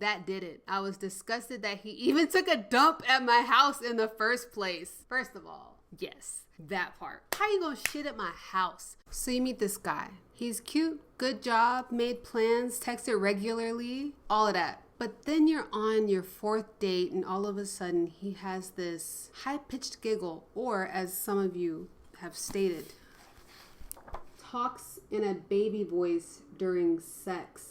that did it. I was disgusted that he even took a dump at my house in the first place. First of all, yes, that part. How you gonna shit at my house? So you meet this guy. He's cute, good job, made plans, texted regularly, all of that. But then you're on your fourth date and all of a sudden he has this high-pitched giggle, or as some of you have stated, talks in a baby voice during sex.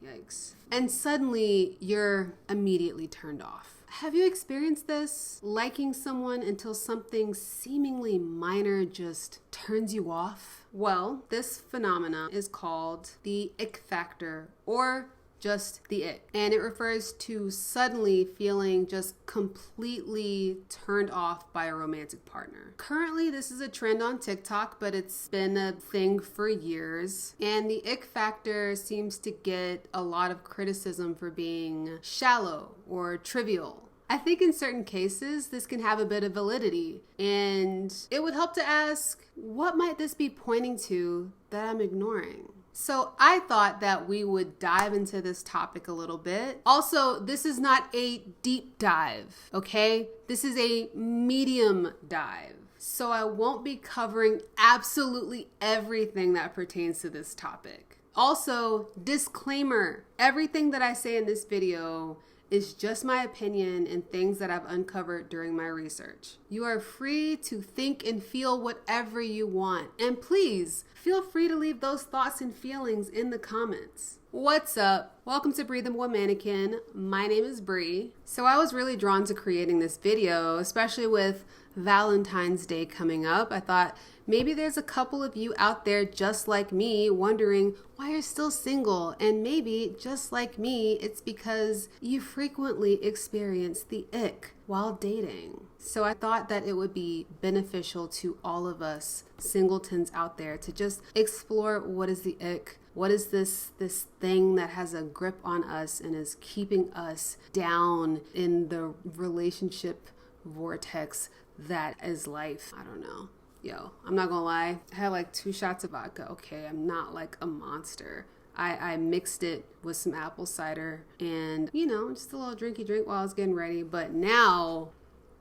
Yikes. And suddenly you're immediately turned off. Have you experienced this? Liking someone until something seemingly minor just turns you off? Well, this phenomena is called the ick factor, or just the ick. And it refers to suddenly feeling just completely turned off by a romantic partner. Currently, this is a trend on TikTok, but it's been a thing for years. And the ick factor seems to get a lot of criticism for being shallow or trivial. I think in certain cases, this can have a bit of validity, and it would help to ask, what might this be pointing to that I'm ignoring? So I thought that we would dive into this topic a little bit. Also, this is not a deep dive, okay? This is a medium dive. So I won't be covering absolutely everything that pertains to this topic. Also, disclaimer, everything that I say in this video is just my opinion and things that I've uncovered during my research. You are free to think and feel whatever you want. And please, feel free to leave those thoughts and feelings in the comments. What's up? Welcome to Breathable Mannequin. My name is Bree. So I was really drawn to creating this video, especially with Valentine's Day coming up. I thought maybe there's a couple of you out there just like me wondering why you're still single, and maybe just like me, it's because you frequently experience the ick while dating. So I thought that it would be beneficial to all of us singletons out there to just explore what is the ick. What is this thing that has a grip on us and is keeping us down in the relationship vortex that is life? I don't know. Yo, I'm not gonna lie. I had like 2 shots of vodka. Okay, I'm not like a monster. I mixed it with some apple cider and, you know, just a little drinky drink while I was getting ready. But now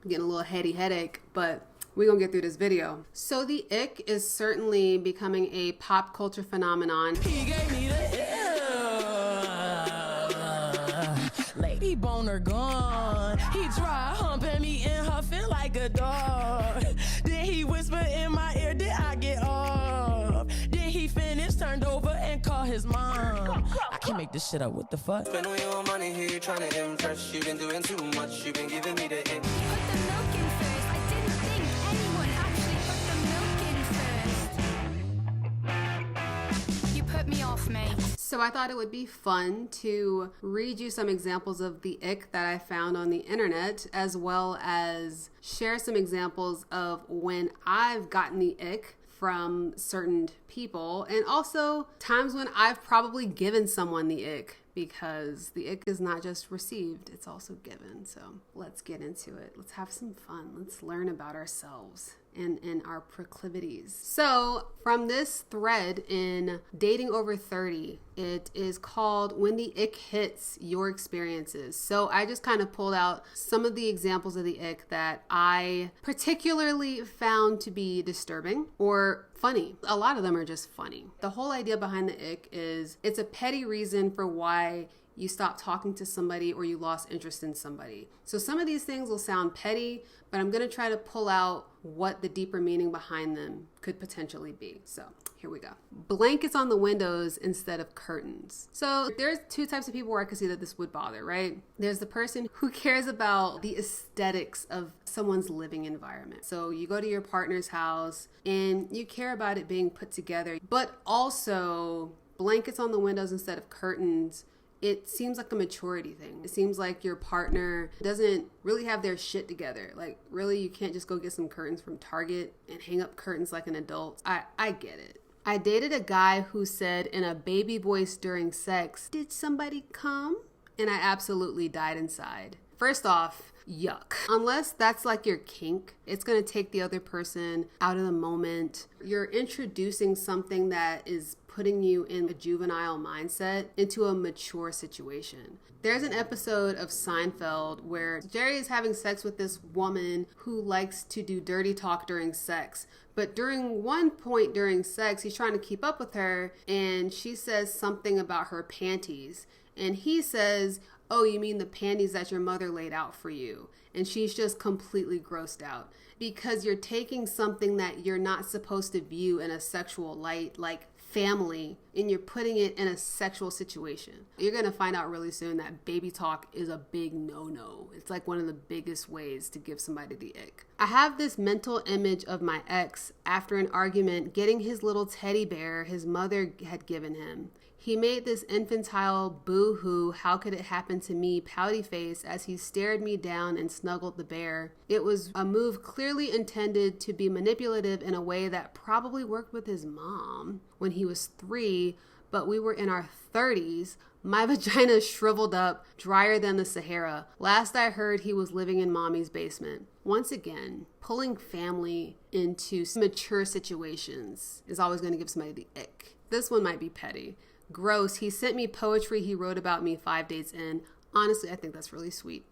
I'm getting a little headache, but we're gonna get through this video. So the ick is certainly becoming a pop culture phenomenon. He gave me the lady boner gone. He tried humping me in her feel like a dog. Then he whispered in my ear, did I get off? Then he finished, turned over and called his mom. I can't make this shit up, what the fuck? Spend all your money here trying to impress. You've been doing too much, you've been giving me the ick. Put the milk in first. I didn't think anyone actually put the milk in first. You put me off, mate. So I thought it would be fun to read you some examples of the ick that I found on the internet, as well as share some examples of when I've gotten the ick from certain people, and also times when I've probably given someone the ick, because the ick is not just received, it's also given. So let's get into it. Let's have some fun. Let's learn about ourselves and our proclivities. So from this thread in Dating Over 30, it is called When the Ick Hits Your Experiences. So I just kind of pulled out some of the examples of the ick that I particularly found to be disturbing or funny. A lot of them are just funny. The whole idea behind the ick is it's a petty reason for why you stopped talking to somebody or you lost interest in somebody. So some of these things will sound petty, but I'm going to try to pull out what the deeper meaning behind them could potentially be. So here we go. Blankets on the windows instead of curtains. So there's 2 types of people where I could see that this would bother, right? There's the person who cares about the aesthetics of someone's living environment. So you go to your partner's house and you care about it being put together, but also blankets on the windows instead of curtains. It seems like a maturity thing. It seems like your partner doesn't really have their shit together. Like, really, you can't just go get some curtains from Target and hang up curtains like an adult. I get it. I dated a guy who said in a baby voice during sex, "Did somebody come?" And I absolutely died inside. First off, yuck. Unless that's like your kink, it's gonna take the other person out of the moment. You're introducing something that is putting you in a juvenile mindset into a mature situation. There's an episode of Seinfeld where Jerry is having sex with this woman who likes to do dirty talk during sex. But during one point during sex, he's trying to keep up with her, and she says something about her panties. And he says, "Oh, you mean the panties that your mother laid out for you?" And she's just completely grossed out because you're taking something that you're not supposed to view in a sexual light, like family, and you're putting it in a sexual situation. You're going to find out really soon that baby talk is a big no-no. It's like one of the biggest ways to give somebody the ick. I have this mental image of my ex after an argument getting his little teddy bear his mother had given him. He made this infantile boo-hoo, how could it happen to me pouty face as he stared me down and snuggled the bear. It was a move clearly intended to be manipulative in a way that probably worked with his mom when he was 3, but we were in our 30s. My vagina shriveled up, drier than the Sahara. Last I heard, he was living in mommy's basement. Once again, pulling family into mature situations is always going to give somebody the ick. This one might be petty. Gross. He sent me poetry he wrote about me 5 dates in. Honestly, I think that's really sweet.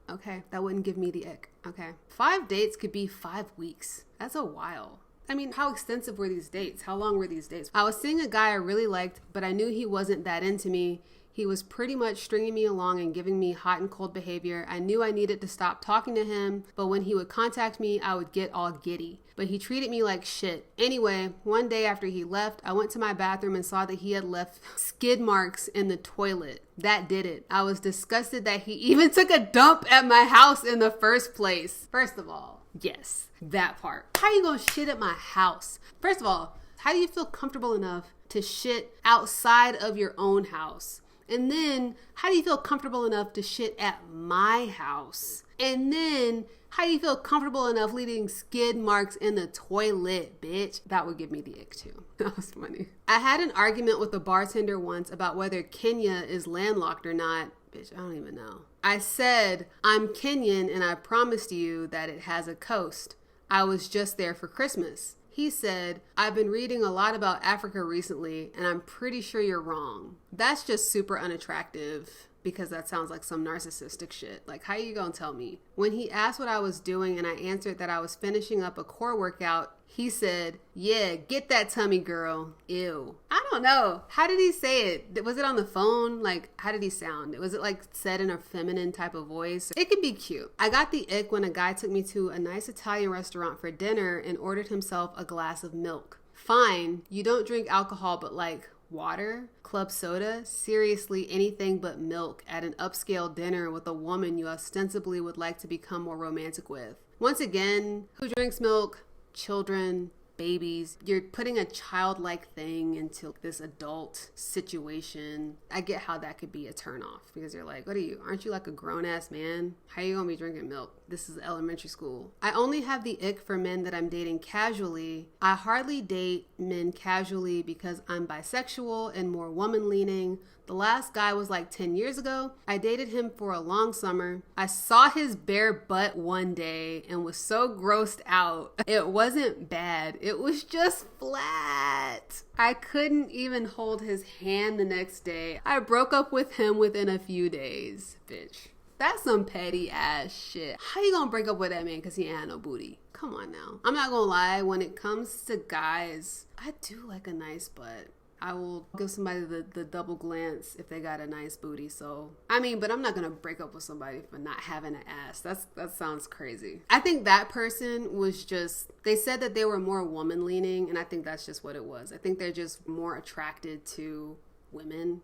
Okay, that wouldn't give me the ick. Okay. 5 dates could be 5 weeks. That's a while. I mean, how extensive were these dates? How long were these dates? I was seeing a guy I really liked, but I knew he wasn't that into me. He was pretty much stringing me along and giving me hot and cold behavior. I knew I needed to stop talking to him, but when he would contact me, I would get all giddy. But he treated me like shit. Anyway, one day after he left, I went to my bathroom and saw that he had left skid marks in the toilet. That did it. I was disgusted that he even took a dump at my house in the first place. First of all, yes, that part. How you gonna shit at my house? First of all, how do you feel comfortable enough to shit outside of your own house? And then, how do you feel comfortable enough to shit at my house? And then, how do you feel comfortable enough leaving skid marks in the toilet, bitch? That would give me the ick too. That was funny. I had an argument with a bartender once about whether Kenya is landlocked or not. Bitch, I don't even know. I said, I'm Kenyan and I promised you that it has a coast. I was just there for Christmas. He said, I've been reading a lot about Africa recently, and I'm pretty sure you're wrong. That's just super unattractive because that sounds like some narcissistic shit. Like, how you gonna tell me? When he asked what I was doing and I answered that I was finishing up a core workout, he said, yeah, get that tummy, girl. Ew. I don't know. How did he say it? Was it on the phone? Like, how did he sound? Was it like said in a feminine type of voice? It could be cute. I got the ick when a guy took me to a nice Italian restaurant for dinner and ordered himself a glass of milk. Fine, you don't drink alcohol, but like water, club soda, seriously anything but milk at an upscale dinner with a woman you ostensibly would like to become more romantic with. Once again, who drinks milk? Children, babies. You're putting a childlike thing into this adult situation. I get how that could be a turnoff because you're like, what are you? Aren't you like a grown ass man? How are you gonna be drinking milk? This is elementary school. I only have the ick for men that I'm dating casually. I hardly date men casually because I'm bisexual and more woman leaning. The last guy was like 10 years ago. I dated him for a long summer. I saw his bare butt one day and was so grossed out. It wasn't bad. It was just flat. I couldn't even hold his hand the next day. I broke up with him within a few days. Bitch. That's some petty ass shit. How you gonna break up with that man because he ain't had no booty? Come on now. I'm not gonna lie. When it comes to guys, I do like a nice butt. I will give somebody the double glance if they got a nice booty. So, I mean, but I'm not going to break up with somebody for not having an ass. That sounds crazy. I think that person was just, they said that they were more woman leaning, and I think that's just what it was. I think they're just more attracted to women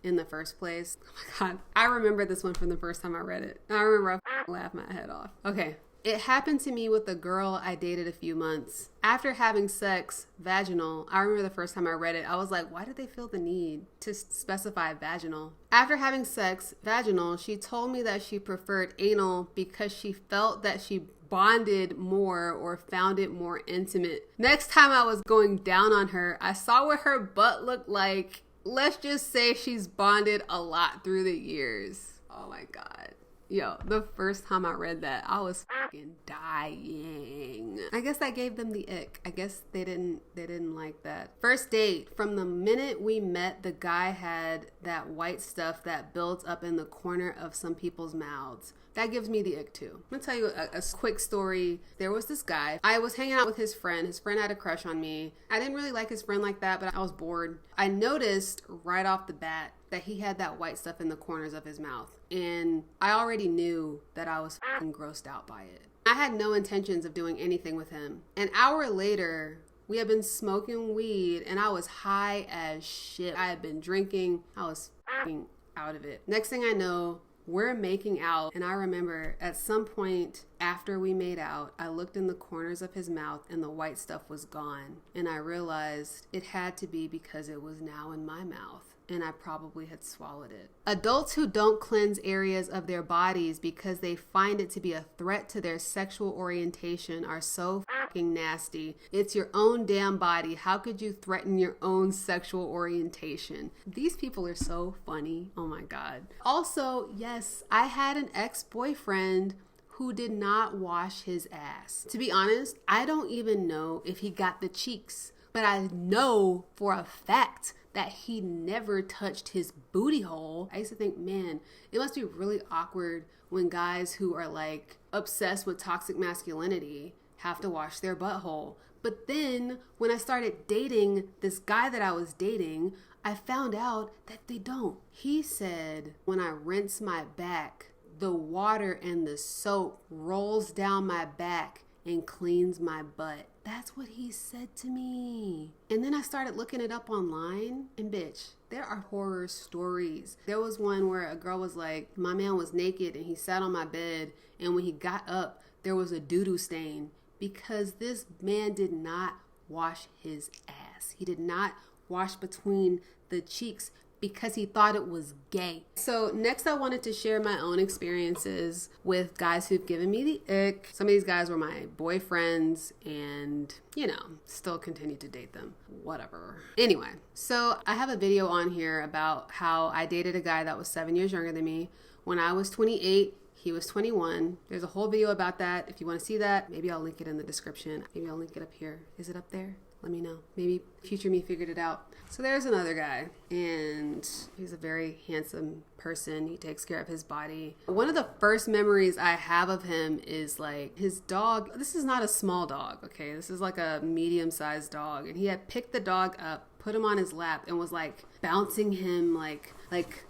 in the first place. Oh my God. I remember this one from the first time I read it. I remember I laughed my head off. Okay. It happened to me with a girl I dated a few months. After having sex, vaginal, I remember the first time I read it, I was like, why did they feel the need to specify vaginal? After having sex, vaginal, she told me that she preferred anal because she felt that she bonded more or found it more intimate. Next time I was going down on her, I saw what her butt looked like. Let's just say she's bonded a lot through the years. Oh my God. Yo, the first time I read that, I was fucking dying. I guess that gave them the ick. I guess they didn't like that. First date, from the minute we met, the guy had that white stuff that builds up in the corner of some people's mouths. That gives me the ick too. I'm gonna tell you a quick story. There was this guy. I was hanging out with his friend. His friend had a crush on me. I didn't really like his friend like that, but I was bored. I noticed right off the bat that he had that white stuff in the corners of his mouth. And I already knew that I was fucking grossed out by it. I had no intentions of doing anything with him. An hour later, we had been smoking weed and I was high as shit. I had been drinking. I was fucking out of it. Next thing I know, we're making out, and I remember at some point after we made out, I looked in the corners of his mouth and the white stuff was gone. And I realized it had to be because it was now in my mouth. And I probably had swallowed it. Adults who don't cleanse areas of their bodies because they find it to be a threat to their sexual orientation are so fucking nasty. It's your own damn body. How could you threaten your own sexual orientation? These people are so funny. Oh my God. Also, yes, I had an ex-boyfriend who did not wash his ass. To be honest, I don't even know if he got the cheeks, but I know for a fact that he never touched his booty hole. I used to think, man, it must be really awkward when guys who are like obsessed with toxic masculinity have to wash their butthole. But then when I started dating this guy that I was dating, I found out that they don't. He said, when I rinse my back, the water and the soap rolls down my back and cleans my butt. That's what he said to me. And then I started looking it up online, and bitch, there are horror stories. There was one where a girl was like, my man was naked and he sat on my bed, and when he got up, there was a doo-doo stain because this man did not wash his ass. He did not wash between the cheeks because he thought it was gay. So next I wanted to share my own experiences with guys who've given me the ick. Some of these guys were my boyfriends and, you know, still continue to date them. Whatever. Anyway, so I have a video on here about how I dated a guy that was 7 years younger than me. When I was 28, he was 21. There's a whole video about that. If you want to see that, maybe I'll link it in the description. Maybe I'll link it up here. Is it up there? Let me know. Maybe future me figured it out. So there's another guy, and he's a very handsome person. He takes care of his body. One of the first memories I have of him is like his dog. This is not a small dog, okay? This is like a medium-sized dog. And he had picked the dog up, put him on his lap, and was like bouncing him like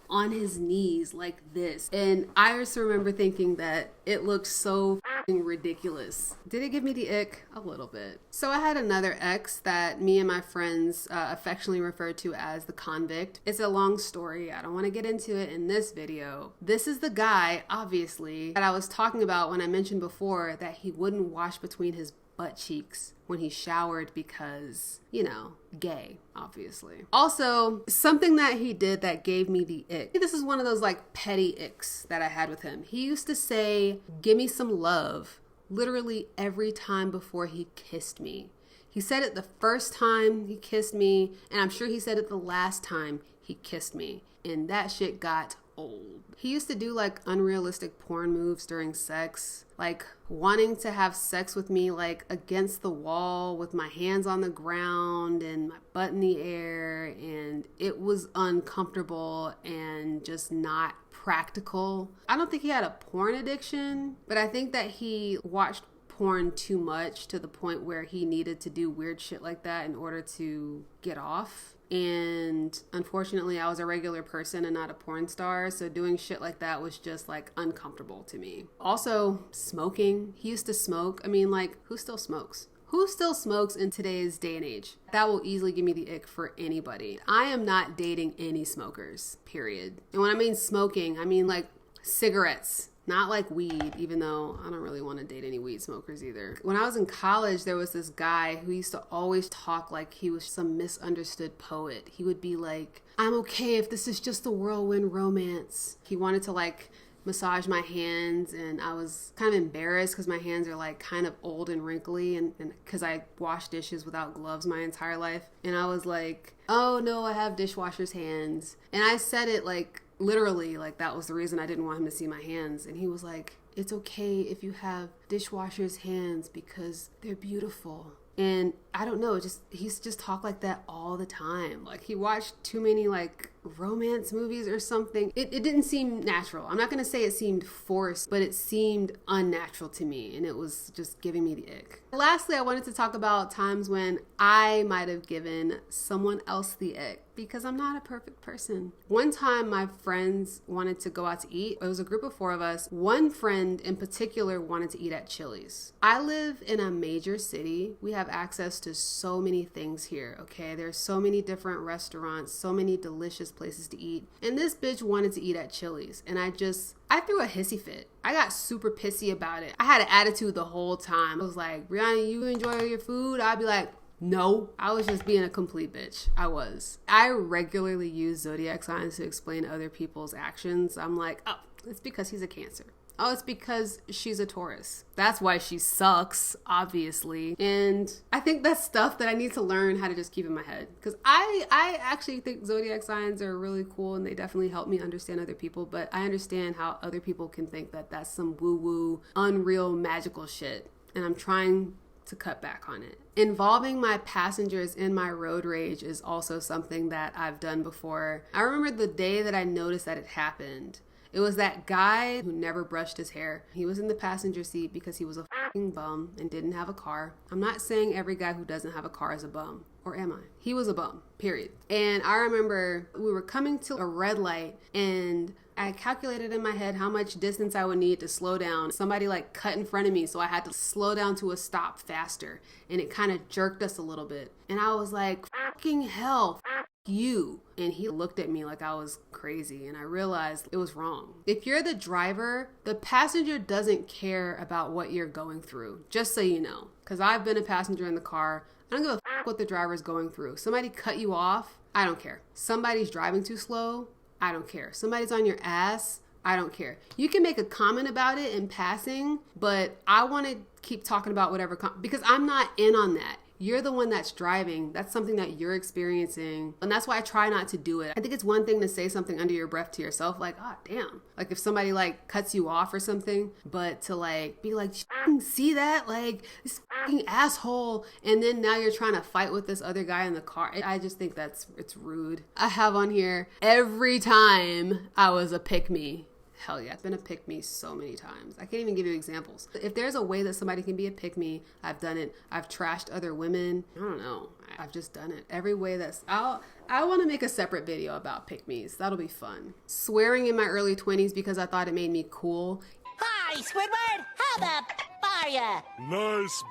on his knees like this. And I just remember thinking that it looked so ridiculous. Did it give me the ick? A little bit. So I had another ex that me and my friends affectionately referred to as the convict. It's a long story. I don't want to get into it in this video. This is the guy, obviously, that I was talking about when I mentioned before that he wouldn't wash between his butt cheeks when he showered because, you know, gay, obviously. Also, something that he did that gave me the ick. This is one of those like petty icks that I had with him. He used to say, "Give me some love," literally every time before he kissed me. He said it the first time he kissed me, and I'm sure he said it the last time he kissed me. And that shit got old. He used to do like unrealistic porn moves during sex, like wanting to have sex with me like against the wall with my hands on the ground and my butt in the air, and it was uncomfortable and just not practical. I don't think he had a porn addiction, but I think that he watched porn too much to the point where he needed to do weird shit like that in order to get off. And unfortunately, I was a regular person and not a porn star, so doing shit like that was just like uncomfortable to me. Also, smoking. He used to smoke. I mean, like, who still smokes? Who still smokes in today's day and age? That will easily give me the ick for anybody. I am not dating any smokers, period. And when I mean smoking, I mean like cigarettes. Not like weed, even though I don't really want to date any weed smokers either. When I was in college, there was this guy who used to always talk like he was some misunderstood poet. He would be like, "I'm okay if this is just a whirlwind romance." He wanted to like massage my hands, and I was kind of embarrassed because my hands are like kind of old and wrinkly, and because I washed dishes without gloves my entire life. And I was like, "Oh no, I have dishwasher's hands." And I said it like literally, like, that was the reason I didn't want him to see my hands. And he was like, it's okay if you have dishwasher's hands because they're beautiful. And I don't know, he's just talked like that all the time. Like, he watched too many like romance movies or something. It didn't seem natural. I'm not going to say it seemed forced, but it seemed unnatural to me, and it was just giving me the ick. Lastly, I wanted to talk about times when I might have given someone else the ick, because I'm not a perfect person. One time my friends wanted to go out to eat. It was a group of 4 of us. One friend in particular wanted to eat at Chili's. I live in a major city. We have access to so many things here, okay? There's so many different restaurants, so many delicious places to eat. And this bitch wanted to eat at Chili's. And I threw a hissy fit. I got super pissy about it. I had an attitude the whole time. I was like, Brianna, you enjoy your food? I'd be like, no. I was just being a complete bitch. I was. I regularly use zodiac signs to explain other people's actions. I'm like, oh, it's because he's a Cancer. Oh, it's because she's a Taurus. That's why she sucks, obviously. And I think that's stuff that I need to learn how to just keep in my head. Because I actually think zodiac signs are really cool, and they definitely help me understand other people. But I understand how other people can think that that's some woo-woo, unreal, magical shit. And I'm trying to cut back on it. Involving my passengers in my road rage is also something that I've done before. I remember the day that I noticed that it happened. It was that guy who never brushed his hair. He was in the passenger seat because he was a fucking bum and didn't have a car. I'm not saying every guy who doesn't have a car is a bum. Or am I? He was a bum, period. And I remember we were coming to a red light, and I calculated in my head how much distance I would need to slow down. Somebody like cut in front of me, so I had to slow down to a stop faster. And it kind of jerked us a little bit. And I was like, fucking hell, you. And he looked at me like I was crazy, and I realized it was wrong. If you're the driver, the passenger doesn't care about what you're going through, just so you know. Because I've been a passenger in the car. I don't give a fuck what the driver's going through. Somebody cut you off, I don't care. Somebody's driving too slow, I don't care. Somebody's on your ass, I don't care. You can make a comment about it in passing, but I want to keep talking about whatever, because I'm not in on that. You're the one that's driving. That's something that you're experiencing. And that's why I try not to do it. I think it's one thing to say something under your breath to yourself, like, oh, damn. Like if somebody like cuts you off or something, but to like be like, see that? Like this fucking asshole. And then now you're trying to fight with this other guy in the car. I just think it's rude. I have on here, every time I was a pick-me. Hell yeah, I've been a pick-me so many times. I can't even give you examples. If there's a way that somebody can be a pick-me, I've done it. I've trashed other women. I don't know. I've just done it. Every way I want to make a separate video about pick-me's. That'll be fun. Swearing in my early 20s because I thought it made me cool. Hi, Squidward. How the are ya? Nice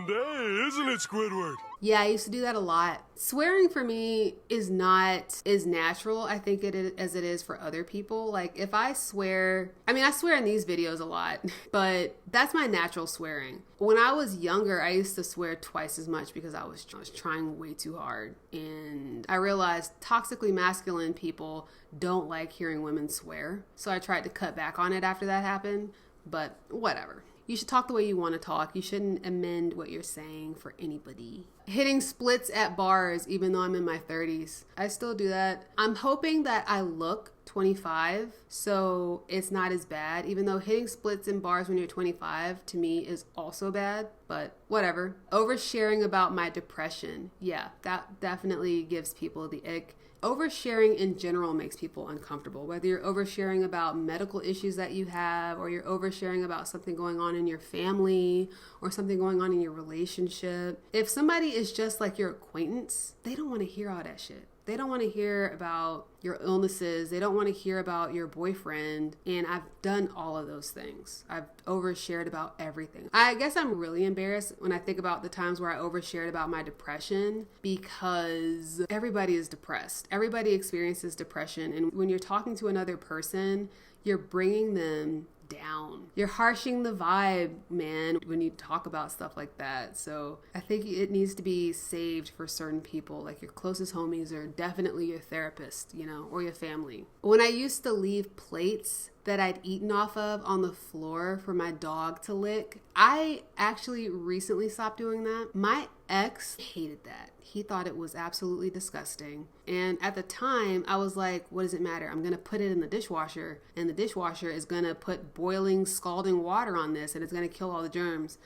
day, isn't it, Squidward? Yeah, I used to do that a lot. Swearing for me is not as natural, I think, as it is for other people. Like, if I swear, I swear in these videos a lot, but that's my natural swearing. When I was younger, I used to swear twice as much because I was trying way too hard. And I realized toxically masculine people don't like hearing women swear. So I tried to cut back on it after that happened, but whatever. You should talk the way you want to talk. You shouldn't amend what you're saying for anybody. Hitting splits at bars, even though I'm in my 30s. I still do that. I'm hoping that I look 25, so it's not as bad, even though hitting splits in bars when you're 25 to me is also bad, but whatever. Oversharing about my depression. Yeah, that definitely gives people the ick. Oversharing in general makes people uncomfortable, whether you're oversharing about medical issues that you have, or you're oversharing about something going on in your family or something going on in your relationship. If somebody is just like your acquaintance, they don't want to hear all that shit. They don't want to hear about your illnesses. They don't want to hear about your boyfriend. And I've done all of those things. I've overshared about everything. I guess I'm really embarrassed when I think about the times where I overshared about my depression, because everybody is depressed. Everybody experiences depression. And when you're talking to another person, you're bringing them down. You're harshing the vibe, man, when you talk about stuff like that. So I think it needs to be saved for certain people, like your closest homies, or definitely your therapist, or your family. When I used to leave plates that I'd eaten off of on the floor for my dog to lick, I actually recently stopped doing that. My ex hated that. He thought it was absolutely disgusting. And at the time, I was like, what does it matter? I'm going to put it in the dishwasher, and the dishwasher is going to put boiling, scalding water on this, and it's going to kill all the germs.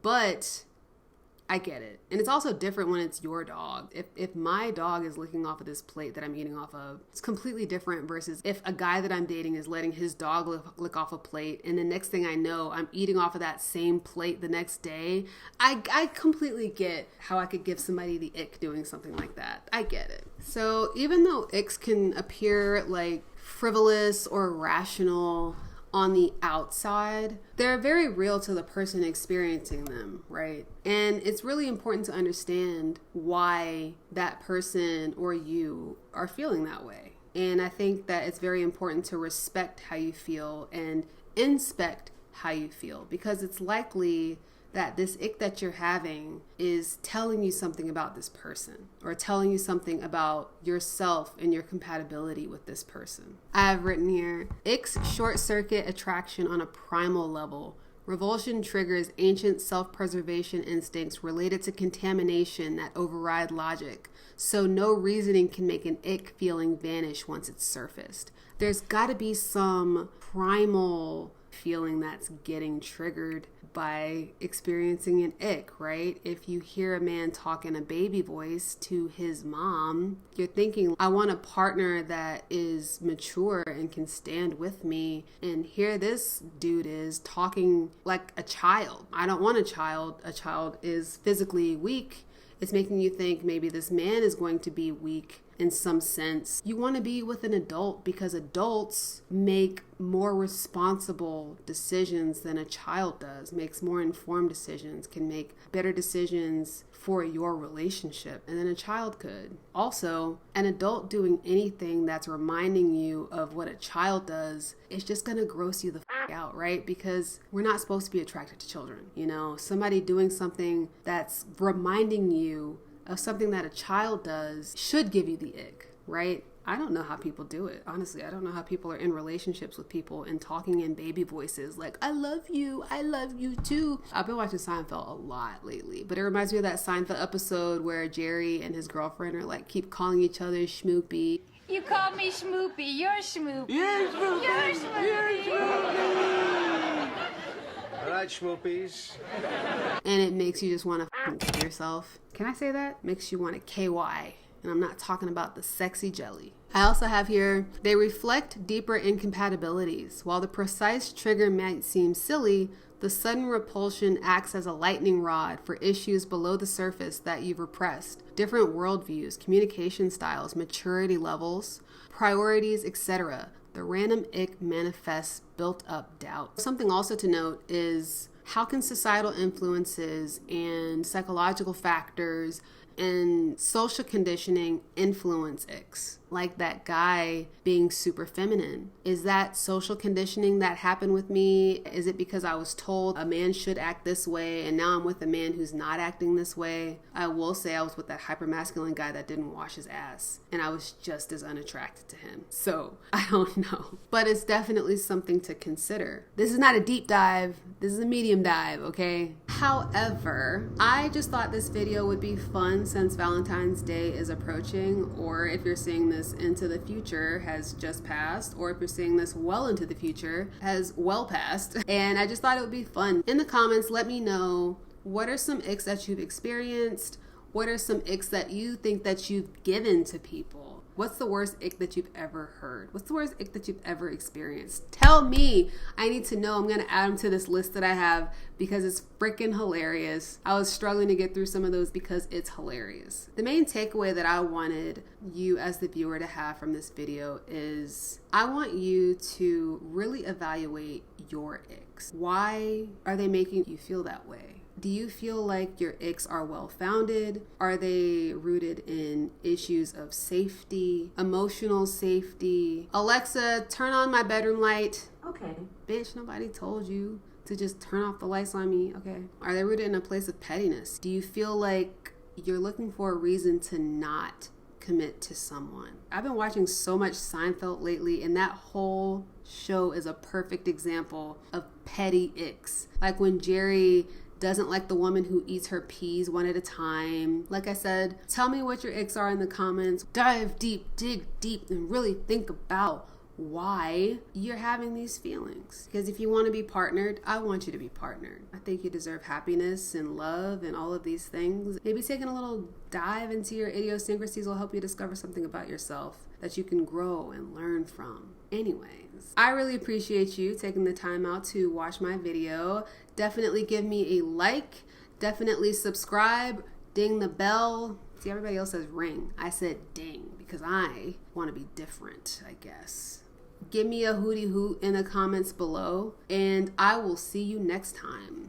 But I get it. And it's also different when it's your dog. If my dog is licking off of this plate that I'm eating off of, it's completely different versus if a guy that I'm dating is letting his dog lick off a plate, and the next thing I know, I'm eating off of that same plate the next day. I completely get how I could give somebody the ick doing something like that. I get it. So even though icks can appear like frivolous or irrational on the outside, they're very real to the person experiencing them, right? And it's really important to understand why that person or you are feeling that way. And I think that it's very important to respect how you feel and inspect how you feel, because it's likely that this ick that you're having is telling you something about this person or telling you something about yourself and your compatibility with this person. I have written here, icks short circuit attraction on a primal level. Revulsion triggers ancient self-preservation instincts related to contamination that override logic. So no reasoning can make an ick feeling vanish once it's surfaced. There's got to be some primal feeling that's getting triggered by experiencing an ick, right? If you hear a man talk in a baby voice to his mom, you're thinking, I want a partner that is mature and can stand with me. And here this dude is talking like a child. I don't want a child. A child is physically weak. It's making you think maybe this man is going to be weak in some sense. You want to be with an adult because adults make more responsible decisions than a child does, makes more informed decisions, can make better decisions for your relationship than a child could. Also, an adult doing anything that's reminding you of what a child does is just going to gross you the out, right? Because we're not supposed to be attracted to children. You know, somebody doing something that's reminding you of something that a child does should give you the ick, right? I don't know how people do it. Honestly, I don't know how people are in relationships with people and talking in baby voices like, I love you too. I've been watching Seinfeld a lot lately, but it reminds me of that Seinfeld episode where Jerry and his girlfriend are like, keep calling each other Schmoopy. You call me Schmoopy, you're Schmoopy. You're Schmoopy. You're Schmoopy. All right, Schmoopies. And it makes you just want to kill yourself. Can I say that? Makes you want to KY. And I'm not talking about the sexy jelly. I also have here, they reflect deeper incompatibilities. While the precise trigger might seem silly, the sudden repulsion acts as a lightning rod for issues below the surface that you've repressed. Different worldviews, communication styles, maturity levels, priorities, etc. The random ick manifests built up doubt. Something also to note is how can societal influences and psychological factors and social conditioning influence icks? Like that guy being super feminine. Is that social conditioning that happened with me? Is it because I was told a man should act this way and now I'm with a man who's not acting this way? I will say I was with that hypermasculine guy that didn't wash his ass and I was just as unattracted to him. So I don't know, but it's definitely something to consider. This is not a deep dive. This is a medium dive, okay? However, I just thought this video would be fun since Valentine's Day is approaching, or if you're seeing this into the future has just passed, or if you're seeing this well into the future has well passed. And I just thought it would be fun. In the comments, let me know, what are some icks that you've experienced? What are some icks that you think that you've given to people? What's the worst ick that you've ever heard? What's the worst ick that you've ever experienced? Tell me. I need to know. I'm going to add them to this list that I have because it's freaking hilarious. I was struggling to get through some of those because it's hilarious. The main takeaway that I wanted you as the viewer to have from this video is I want you to really evaluate your icks. Why are they making you feel that way? Do you feel like your icks are well-founded? Are they rooted in issues of safety, emotional safety? Alexa, turn on my bedroom light. Okay. Bitch, nobody told you to just turn off the lights on me, okay? Are they rooted in a place of pettiness? Do you feel like you're looking for a reason to not commit to someone? I've been watching so much Seinfeld lately, and that whole show is a perfect example of petty icks. Like when Jerry doesn't like the woman who eats her peas one at a time. Like I said, tell me what your icks are in the comments. Dive deep, dig deep, and really think about why you're having these feelings. Because if you want to be partnered, I want you to be partnered. I think you deserve happiness and love and all of these things. Maybe taking a little dive into your idiosyncrasies will help you discover something about yourself that you can grow and learn from. Anyways, I really appreciate you taking the time out to watch my video. Definitely give me a like, definitely subscribe, ding the bell. See, everybody else says ring. I said ding because I want to be different, I guess. Give me a hootie hoot in the comments below, and I will see you next time.